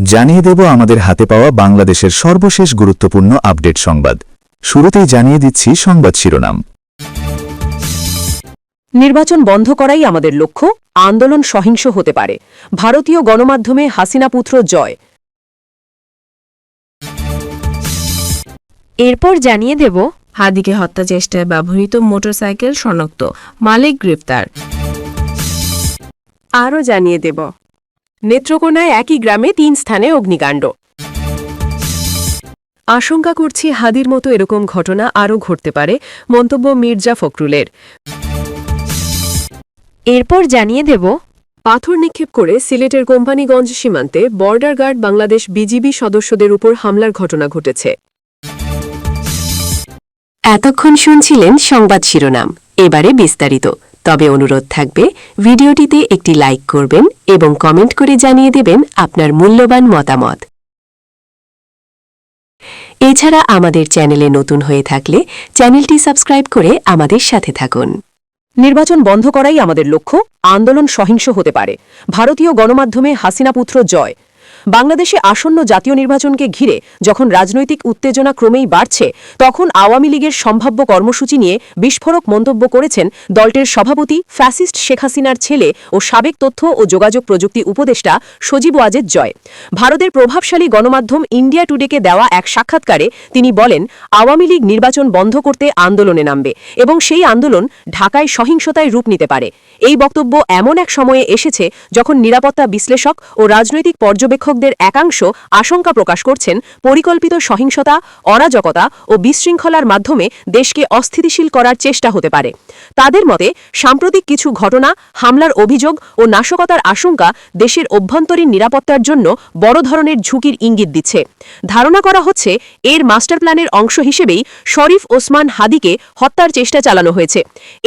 জানিয়ে দেব আমাদের হাতে পাওয়া বাংলাদেশের সর্বশেষ গুরুত্বপূর্ণ আপডেট সংবাদ। শুরুতেই জানিয়ে দিচ্ছি সংবাদ শিরোনাম। নির্বাচন বন্ধ করাই আমাদের লক্ষ্য, আন্দোলন সহিংস হতে পারে, ভারতীয় গণমাধ্যমে হাসিনা পুত্র জয়। এরপর জানিয়ে দেব হাদিকে হত্যা চেষ্টায় ব্যবহৃত মোটরসাইকেল শনাক্ত, মালিক গ্রেফতার। আরও জানিয়ে দেব নেত্রকোনায় একই গ্রামে 3 স্থানে অগ্নিকাণ্ড। আশঙ্কা করছি হাদির মতো এরকম ঘটনা আরও ঘটতে পারে, মন্তব্য মির্জা ফখরুলের। এরপর জানিয়ে দেব পাথর নিক্ষেপ করে সিলেটের কোম্পানিগঞ্জ সীমান্তে বর্ডার গার্ড বাংলাদেশ বিজিবি সদস্যদের উপর হামলার ঘটনা ঘটেছে। এতক্ষণ শুনছিলেন সংবাদ শিরোনাম, এবারে বিস্তারিত। তবে অনুরোধ থাকবে ভিডিওটিতে একটি লাইক করবেন এবং কমেন্ট করে জানিয়ে দেবেন আপনার মূল্যবান মতামত। এছাড়া আমাদের চ্যানেলে নতুন হয়ে থাকলে চ্যানেলটি সাবস্ক্রাইব করে আমাদের সাথে থাকুন। নির্বাচন বন্ধ করাই আমাদের লক্ষ্য, আন্দোলন সহিংস হতে পারে, ভারতীয় গণমাধ্যমে হাসিনা পুত্র জয়। বাংলাদেশে আসন্ন জাতীয় নির্বাচনকে ঘিরে যখন রাজনৈতিক উত্তেজনা ক্রমেই বাড়ছে, তখন আওয়ামী লীগের সম্ভাব্য কর্মসূচি নিয়ে বিস্ফোরক মন্তব্য করেছেন দলটির সভাপতি ফ্যাসিস্ট শেখ হাসিনার ছেলে ও সাবেক তথ্য ও যোগাযোগ প্রযুক্তি উপদেষ্টা সজীব ওয়াজেদ জয়। ভারতের প্রভাবশালী গণমাধ্যম ইন্ডিয়া টুডেকে দেওয়া এক সাক্ষাৎকারে তিনি বলেন, আওয়ামী লীগ নির্বাচন বন্ধ করতে আন্দোলনে নামবে এবং সেই আন্দোলন ঢাকায় সহিংসতায় রূপ নিতে পারে। এই বক্তব্য এমন এক সময়ে এসেছে যখন নিরাপত্তা বিশ্লেষক ও রাজনৈতিক পর্যবেক্ষকদের একাংশ আশঙ্কা প্রকাশ করছেন পরিকল্পিত সহিংসতা, অরাজকতা ও বিশৃঙ্খলার মাধ্যমে দেশকে অস্থিতিশীল করার চেষ্টা হতে পারে। তাদের মতে সাম্প্রতিক কিছু ঘটনা, হামলার অভিযোগ ও নাশকতার আশঙ্কা দেশের অভ্যন্তরীণ নিরাপত্তার জন্য বড় ধরনের ঝুঁকির ইঙ্গিত দিচ্ছে। ধারণা করা হচ্ছে এর মাস্টার প্ল্যানের অংশ হিসেবেই শরীফ ওসমান হাদিকে হত্যার চেষ্টা চালানো হয়েছে।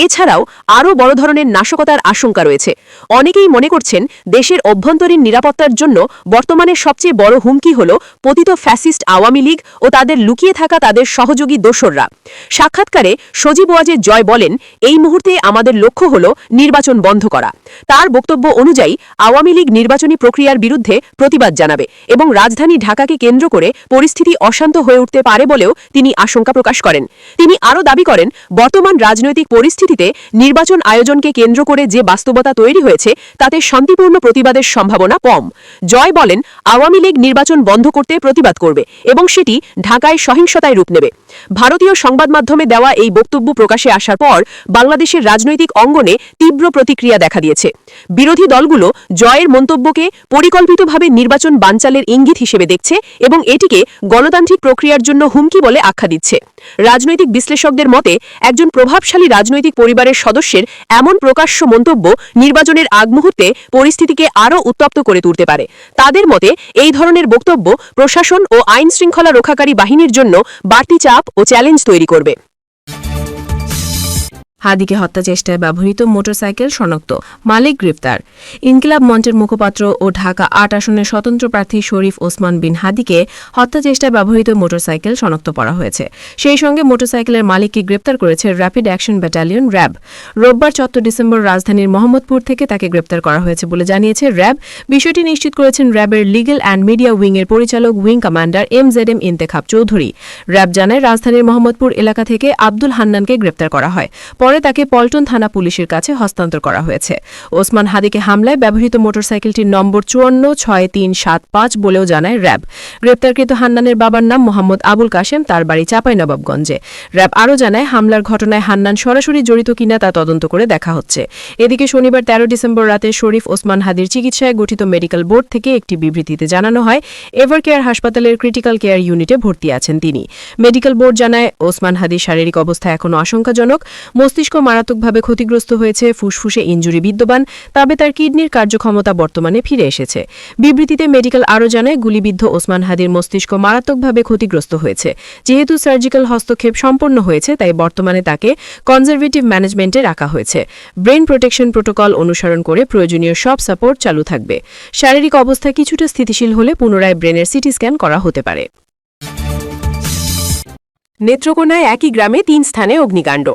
এছাড়াও আরও বড় ধরনের নাশকতার আশঙ্কা রয়েছে। অনেকেই মনে করছেন দেশের অভ্যন্তরীণ নিরাপত্তার জন্য বর্তমানে সবচেয়ে বড় হুমকি হল পতিত ফ্যাসিস্ট আওয়ামী লীগ ও তাদের লুকিয়ে থাকা তাদের সহযোগী দোসররা। সাক্ষাৎকারে সজীব ওয়াজেদ জয় বলেন, এই মুহূর্তে আমাদের লক্ষ্য হল নির্বাচন বন্ধ করা। তার বক্তব্য অনুযায়ী আওয়ামী লীগ নির্বাচনী প্রক্রিয়ার বিরুদ্ধে প্রতিবাদ জানাবে এবং রাজধানী ঢাকাকে কেন্দ্র করে পরিস্থিতি অশান্ত হয়ে উঠতে পারে বলেও তিনি আশঙ্কা প্রকাশ করেন। তিনি আরও দাবি করেন, বর্তমান রাজনৈতিক পরিস্থিতিতে নির্বাচন আয়োজনকে কেন্দ্র করে যে বাস্তবতা তৈরি হয়েছে তাতে শান্তিপূর্ণ প্রতিবাদের সম্ভাবনা কম। জয় বলেন, আওয়ামী লীগ নির্বাচন বন্ধ করতে প্রতিবাদ করবে এবং সেটি ঢাকায় সহিংসতায় রূপ নেবে। ভারতীয় সংবাদ মাধ্যমে দেওয়া এই বক্তব্য প্রকাশে আসার পর বাংলাদেশের রাজনৈতিক অঙ্গনে তীব্র প্রতিক্রিয়া দেখা দিয়েছে। বিরোধী দলগুলো জয়ের মন্তব্যকে পরিকল্পিতভাবে নির্বাচন বানচালের ইঙ্গিত হিসেবে দেখছে এবং এটিকে গণতান্ত্রিক প্রক্রিয়ার জন্য হুমকি বলে আখ্যা দিচ্ছে। রাজনৈতিক বিশ্লেষকদের মতে একজন প্রভাবশালী রাজনৈতিক পরিবারের সদস্যের এমন প্রকাশ্য মন্তব্য নির্বাচনের আগ মুহূর্তে পরিস্থিতিকে আরও উত্তপ্ত করে তুলতে পারে। তাদের মতে এই ধরনের বক্তব্য প্রশাসন ও আইন শৃঙ্খলা রক্ষাকারী বাহিনীর জন্য বাড়তি চাপ ও চ্যালেঞ্জ তৈরি করবে। হাদিকে হত্যা চেষ্টায় ব্যবহৃত মোটরসাইকেল শনাক্ত, মালিক গ্রেফতার। ইনকিলাব মঞ্চের মুখপাত্র ও ঢাকা ৮ আসনের স্বতন্ত্র প্রার্থী শরীফ ওসমান বিন হাদিকে হত্যা চেষ্টায় ব্যবহৃত মোটরসাইকেল শনাক্ত করা হয়েছে। সেই সঙ্গে মোটরসাইকেলের মালিককে গ্রেপ্তার করেছে র্যাপিড অ্যাকশন ব্যাটালিয়ন র্যাব। রোববার ৪ ডিসেম্বর রাজধানীর মোহাম্মদপুর থেকে তাকে গ্রেপ্তার করা হয়েছে বলে জানিয়েছে র্যাব। বিষয়টি নিশ্চিত করেছেন র্যাবের লিগ্যাল অ্যান্ড মিডিয়া উইংয়ের পরিচালক wing commander MZM Intekhab Chowdhury. RAB জানায় রাজধানীর মোহাম্মদপুর এলাকা থেকে আব্দুল হান্নানকে গ্রেপ্তার করা হয়। পরে তাকে পল্টন থানা পুলিশের কাছে হস্তান্তর করা হয়েছে। ওসমান হাদিকে হামলায় ব্যবহৃত মোটরসাইকেলটির নম্বর 546375 বলেও জানায় র্যাব। গ্রেপ্তারকৃত হান্নানের বাবার নাম মোহাম্মদ আবুল কাশেম, তার বাড়ি চাঁপাইনবাবগঞ্জে। র্যাব আরও জানায় হামলার ঘটনায় হান্নান সরাসরি জড়িত কিনা তা তদন্ত করে দেখা হচ্ছে। এদিকে শনিবার ১৩ ডিসেম্বর রাতে শরীফ ওসমান হাদির চিকিৎসায় গঠিত মেডিকেল বোর্ড থেকে একটি বিবৃতিতে জানানো হয় এভারকেয়ার হাসপাতালের ক্রিটিক্যাল কেয়ার ইউনিটে ভর্তি আছেন তিনি। মেডিকেল বোর্ড জানায় ওসমান হাদির শারীরিক অবস্থা এখনও আশঙ্কাজনক। মস্তিষ্ক মারাত্মকভাবে ক্ষতিগ্রস্ত হয়েছে, ফুসফুসে ইনজুরি বিদ্যমান, তবে তার কিডনির কার্যক্ষমতা বর্তমানে ফিরে এসেছে। বিবৃতিতে মেডিকেল আরও জানায় গুলিবিদ্ধ ওসমান হাদির মস্তিষ্ক মারাত্মকভাবে ক্ষতিগ্রস্ত হয়েছে। যেহেতু সার্জিক্যাল হস্তক্ষেপ সম্পন্ন হয়েছে তাই বর্তমানে তাকে কনজারভেটিভ ম্যানেজমেন্টে রাখা হয়েছে। ব্রেন প্রোটেকশন প্রোটোকল অনুসরণ করে প্রয়োজনীয় সব সাপোর্ট চালু থাকবে। শারীরিক অবস্থা কিছুটা স্থিতিশীল হলে পুনরায় ব্রেনের সিটি স্ক্যান করা হতে পারে। নেত্রকোনায় একই গ্রামে 3 স্থানে অগ্নিকাণ্ড।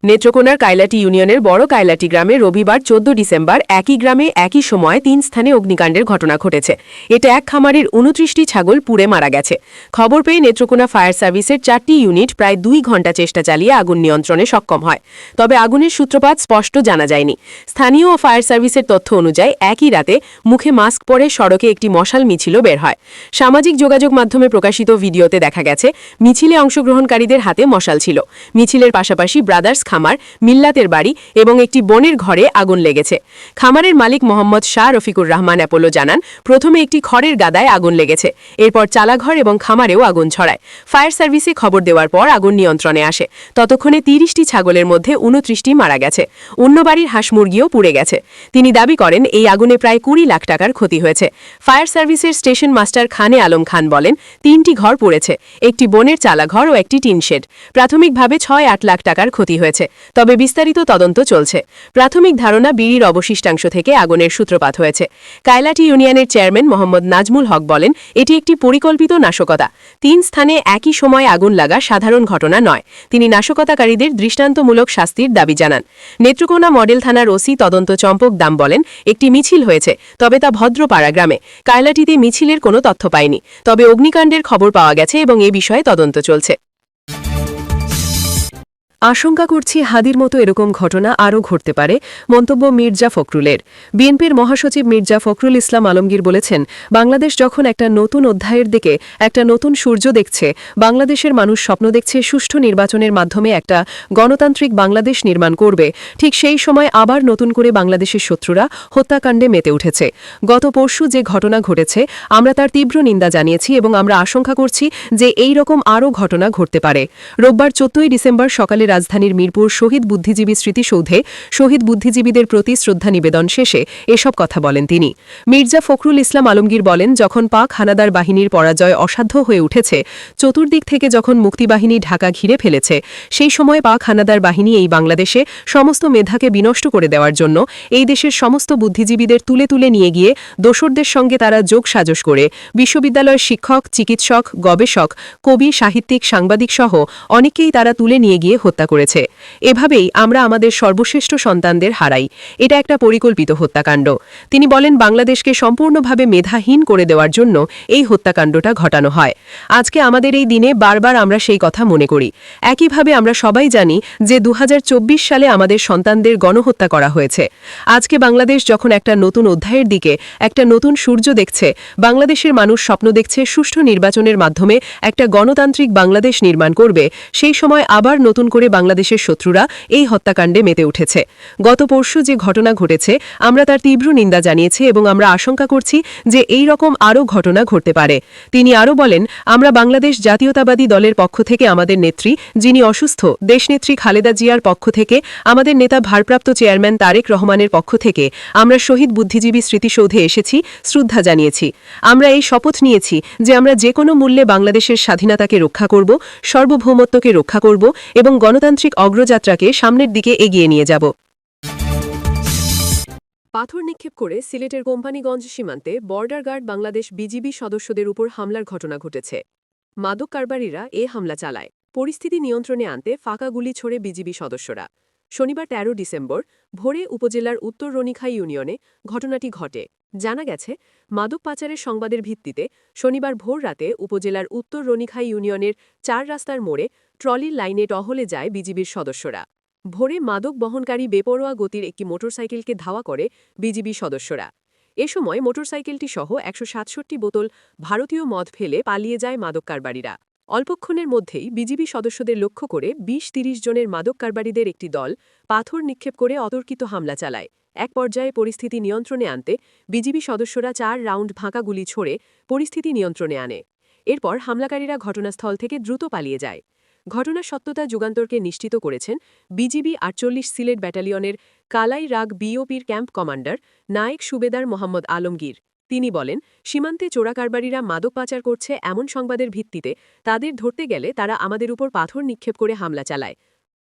নেত্রকোনার কাইলাটি ইউনিয়নের বড় কাইলাটি গ্রামে রবিবার 14 ডিসেম্বর একই গ্রামে একই সময় 3 স্থানে অগ্নিকাণ্ডের ঘটনা ঘটেছে। এতে এক খামারের 29টি ছাগল পুড়ে মারা গেছে। খবর পেয়ে নেত্রকোনা ফায়ার সার্ভিসের 4টি ইউনিট প্রায় 2 ঘণ্টা চেষ্টা চালিয়ে আগুন নিয়ন্ত্রণে সক্ষম হয়। তবে আগুনের সূত্রপাত স্পষ্ট জানা যায়নি। স্থানীয় ও ফায়ার সার্ভিসের তথ্য অনুযায়ী একই রাতে মুখে মাস্ক পরে সড়কে একটি মশাল মিছিলও বের হয়। সামাজিক যোগাযোগ মাধ্যমে প্রকাশিত ভিডিওতে দেখা গেছে মিছিলে অংশগ্রহণকারীদের হাতে মশাল ছিল। মিছিলের পাশাপাশি ব্রাদার্স খামার, মিল্লাতের বাড়ি এবং একটি বোনের ঘরে আগুন লেগেছে। খামারের মালিক মোহাম্মদ শাহ রফিকুর রহমান অ্যাপোলো জানান, প্রথমে একটি খড়ের গাদায় আগুন লেগেছে, এরপর চালাঘর এবং খামারেও আগুন ছড়ায়। ফায়ার সার্ভিসে খবর দেওয়ার পর আগুন নিয়ন্ত্রণে আসে। ততক্ষণে 30টি ছাগলের মধ্যে 29টি মারা গেছে। অন্য বাড়ির হাঁস মুরগিও পুড়ে গেছে। তিনি দাবি করেন, এই আগুনে প্রায় 20 লাখ টাকার ক্ষতি হয়েছে। ফায়ার সার্ভিসের স্টেশন মাস্টার খানে আলম খান বলেন, 3টি ঘর পুড়েছে, একটি বোনের চালাঘর ও একটি টিন শেড। প্রাথমিকভাবে 6-8 লাখ টাকার ক্ষতি হয়েছে, তবে বিস্তারিত তদন্ত চলছে। প্রাথমিক ধারণা বিড়ির অবশিষ্টাংশ থেকে আগুনের সূত্রপাত হয়েছে। কাইলাটি ইউনিয়নের চেয়ারম্যান মোহাম্মদ নাজমুল হক বলেন, এটি একটি পরিকল্পিত নাশকতা। 3 স্থানে একই সময় আগুন লাগা সাধারণ ঘটনা নয়। তিনি নাশকতাকারীদের দৃষ্টান্তমূলক শাস্তির দাবি জানান। নেত্রকোনা মডেল থানার ওসি তদন্ত চম্পক দাম বলেন, একটি মিছিল হয়েছে, তবে তা ভদ্রপাড়া গ্রামে। কাইলাটিতে মিছিলের কোনো তথ্য পায়নি, তবে অগ্নিকাণ্ডের খবর পাওয়া গেছে এবং এ বিষয়ে তদন্ত চলছে। আশঙ্কা করছি হাদির মতো এরকম ঘটনা আরও ঘটতে পারে, মন্তব্য মির্জা ফখরুলের। বিএনপির মহাসচিব মির্জা ফখরুল ইসলাম আলমগীর বলেছেন, বাংলাদেশ যখন একটা নতুন অধ্যায়ের দিকে, একটা নতুন সূর্য দেখছে, বাংলাদেশের মানুষ স্বপ্ন দেখছে সুষ্ঠু নির্বাচনের মাধ্যমে একটা গণতান্ত্রিক বাংলাদেশ নির্মাণ করবে, ঠিক সেই সময় আবার নতুন করে বাংলাদেশের শত্রুরা হত্যাকাণ্ডে মেতে উঠেছে। গত পরশু যে ঘটনা ঘটেছে, আমরা তার তীব্র নিন্দা জানিয়েছি এবং আমরা আশঙ্কা করছি যে এই রকম আরও ঘটনা ঘটতে পারে। রোববার 14 ডিসেম্বর সকালে রাজধানীর মিরপুর শহীদ বুদ্ধিজীবী স্মৃতিসৌধে শহীদ বুদ্ধিজীবীদের প্রতি শ্রদ্ধা নিবেদন শেষে এসব কথা বলেন তিনি। মির্জা ফখরুল ইসলাম আলমগীর বলেন, যখন পাক হানাদার বাহিনীর পরাজয় অসাধ্য হয়ে উঠেছে, চতুর্দিক থেকে যখন মুক্তিবাহিনী ঢাকা ঘিরে ফেলেছে, সেই সময় পাক হানাদার বাহিনী এই বাংলাদেশে সমস্ত মেধাকে বিনষ্ট করে দেওয়ার জন্য এই দেশের সমস্ত বুদ্ধিজীবীদের তুলে তুলে নিয়ে গিয়ে দোসরদের সঙ্গে তারা যোগ সাজস করে বিশ্ববিদ্যালয়ের শিক্ষক, চিকিৎসক, গবেষক, কবি, সাহিত্যিক, সাংবাদিক সহ অনেকেই তারা তুলে নিয়ে গিয়ে হত্যা করেছে। এভাবেই আমরা আমাদের সর্বশ্রেষ্ঠ সন্তানদের হারাই। এটা একটা পরিকল্পিত হত্যাকাণ্ড। তিনি বলেন, বাংলাদেশকে সম্পূর্ণভাবে মেধাহীন করে দেওয়ার জন্য এই হত্যাকাণ্ডটা ঘটানো হয়। আজকে আমাদের এই দিনে বারবার আমরা সেই কথা মনে করি। একইভাবে আমরা সবাই জানি যে 2024 সালে আমাদের সন্তানদের গণহত্যা করা হয়েছে। আজকে বাংলাদেশ যখন একটা নতুন অধ্যায়ের দিকে, একটা নতুন সূর্য দেখছে, বাংলাদেশের মানুষ স্বপ্ন দেখছে সুষ্ঠু নির্বাচনের মাধ্যমে একটা গণতান্ত্রিক বাংলাদেশ নির্মাণ করবে, সেই সময় আবার নতুন করে বাংলাদেশের শত্রুরা এই হত্যাকাণ্ডে মেতে উঠেছে। গত পরশু যে ঘটনা ঘটেছে, আমরা তার তীব্র নিন্দা জানিয়েছি এবং আমরা আশঙ্কা করছি যে এই রকম আরও ঘটনা ঘটতে পারে। তিনি আরও বলেন, আমরা বাংলাদেশ জাতীয়তাবাদী দলের পক্ষ থেকে আমাদের নেত্রী, যিনি অসুস্থ, দেশনেত্রী খালেদা জিয়ার পক্ষ থেকে, আমাদের নেতা ভারপ্রাপ্ত চেয়ারম্যান তারেক রহমানের পক্ষ থেকে আমরা শহীদ বুদ্ধিজীবী স্মৃতিসৌধে এসেছি, শ্রদ্ধা জানিয়েছি। আমরা এই শপথ নিয়েছি যে আমরা যে কোনো মূল্যে বাংলাদেশের স্বাধীনতাকে রক্ষা করব, সার্বভৌমত্বকে রক্ষা করব এবং গণতান্ত্রিক অগ্রযাত্রাকে সামনের দিকে এগিয়ে নিয়ে যাব। পাথর নিক্ষেপ করে সিলেটের কোম্পানিগঞ্জ সীমান্তে বর্ডার গার্ড বাংলাদেশ বিজিবি সদস্যদের উপর হামলার ঘটনা ঘটেছে। মাদক কারবারিরা এ হামলা চালায়। পরিস্থিতি নিয়ন্ত্রণে আনতে ফাঁকা গুলি ছোড়ে বিজিবি সদস্যরা। শনিবার 13 ডিসেম্বর ভোরে উপজেলার উত্তর রনিখাই ইউনিয়নে ঘটনাটি ঘটে। জানা গেছে, মাদক পাচারের সংবাদের ভিত্তিতে শনিবার ভোর রাতে উপজেলার উত্তর রনিখাই ইউনিয়নের 4 রাস্তার মোড়ে ট্রলির লাইনে টহলে যায় বিজিবির সদস্যরা। ভোরে মাদক বহনকারী বেপরোয়া গতির একটি মোটরসাইকেলকে ধাওয়া করে বিজিবি সদস্যরা। এ সময় মোটরসাইকেলটি সহ 167 বোতল ভারতীয় মদ ফেলে পালিয়ে যায় মাদক কারবারিরা। অল্পক্ষণের মধ্যেই বিজিবি সদস্যদের লক্ষ্য করে 20-30 জনের মাদক কারবারিদের একটি দল পাথর নিক্ষেপ করে অতর্কিত হামলা চালায়। এক পর্যায়ে পরিস্থিতি নিয়ন্ত্রণে আনতে বিজিবি সদস্যরা 4 রাউন্ড ফাঁকা গুলি ছোড়ে পরিস্থিতি নিয়ন্ত্রণে আনে। এরপর হামলাকারীরা ঘটনাস্থল থেকে দ্রুত পালিয়ে যায়। ঘটনার সত্যতা যুগান্তরকে নিশ্চিত করেছেন বিজিবি 48 সিলেট ব্যাটালিয়নের কালাই রাগ বিওপির ক্যাম্প কমান্ডার নায়েক সুবেদার মোহাম্মদ আলমগীর। তিনি বলেন, সীমান্তে চোরাকারবারিরা মাদক পাচার করছে এমন সংবাদের ভিত্তিতে তাদের ধরতে গেলে তারা আমাদের উপর পাথর নিক্ষেপ করে হামলা চালায়।